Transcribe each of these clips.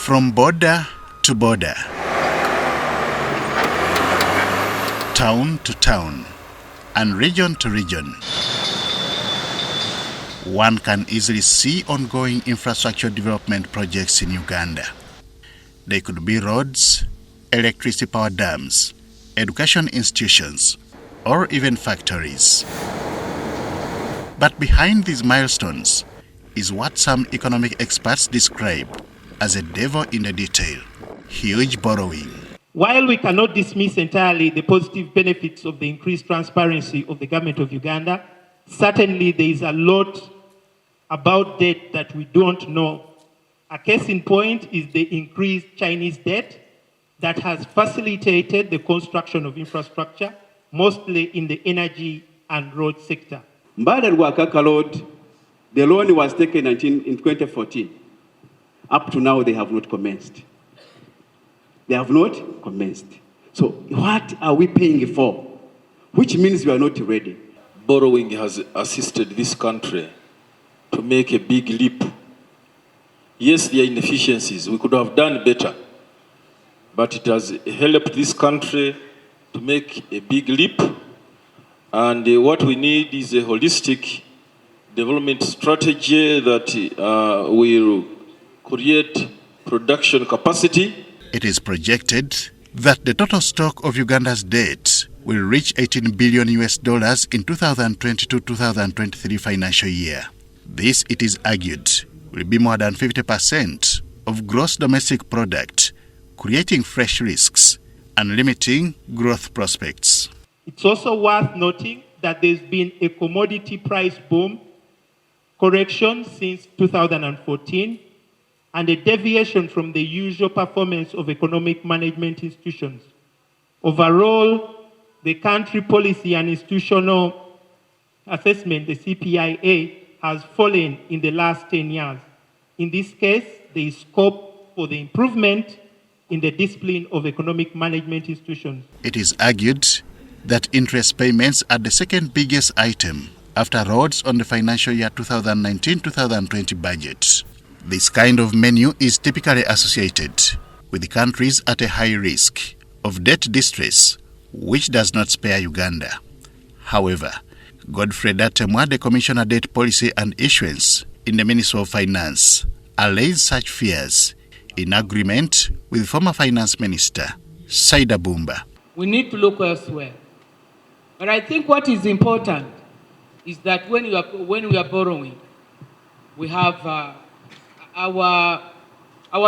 From border to border, town to town, and region to region, one can easily see ongoing infrastructure development projects in Uganda. They could be roads, electricity power dams, education institutions, or even factories. But behind these milestones is what some economic experts describe as a devil in the detail: huge borrowing. While we cannot dismiss entirely the positive benefits of the increased transparency of the government of Uganda, certainly there is a lot about debt that we don't know. A case in point is the increased Chinese debt that has facilitated the construction of infrastructure, mostly in the energy and road sector. Mbada Rwakaka Road, the loan was taken in 2014. Up to now, they have not commenced. They have not commenced. So what are we paying for? Which means we are not ready. Borrowing has assisted this country to make a big leap. Yes, there are inefficiencies. We could have done better. But it has helped this country to make a big leap. And what we need is a holistic development strategy that will create production capacity. It is projected that the total stock of Uganda's debt will reach $18 billion in 2022-2023 financial year. This, it is argued, will be more than 50% of gross domestic product, creating fresh risks and limiting growth prospects. It's also worth noting that there's been a commodity price boom correction since 2014 and a deviation from the usual performance of economic management institutions. Overall, the country policy and institutional assessment, the CPIA, has fallen in the last 10 years. In this case, there is scope for the improvement in the discipline of economic management institutions. It is argued that interest payments are the second biggest item after roads on the financial year 2019-2020 budget. This kind of menu is typically associated with the countries at a high risk of debt distress, which does not spare Uganda. However, Godfrey Datemwa, the Commissioner Debt Policy and Issuance in the Ministry of Finance, allays such fears in agreement with former Finance Minister Saida Bumba. We need to look elsewhere. But I think what is important is that when we are borrowing, we have our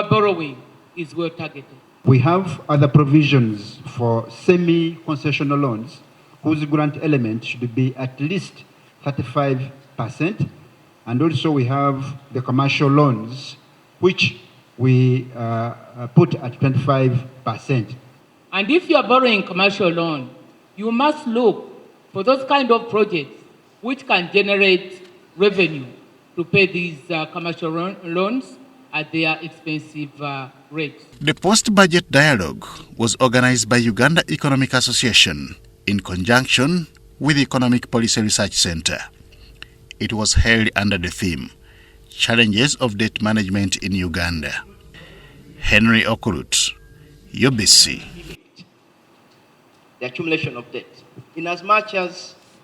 borrowing is well targeted. We have other provisions for semi-concessional loans whose grant element should be at least 35%. And also we have the commercial loans, which we put at 25%. And if you are borrowing commercial loan, you must look for those kind of projects which can generate revenue to pay these commercial loans at their expensive rates. The post-budget dialogue was organized by Uganda Economic Association in conjunction with the Economic Policy Research Center. It was held under the theme, Challenges of Debt Management in Uganda. Henry Okurut, UBC. The accumulation of debt. In as much as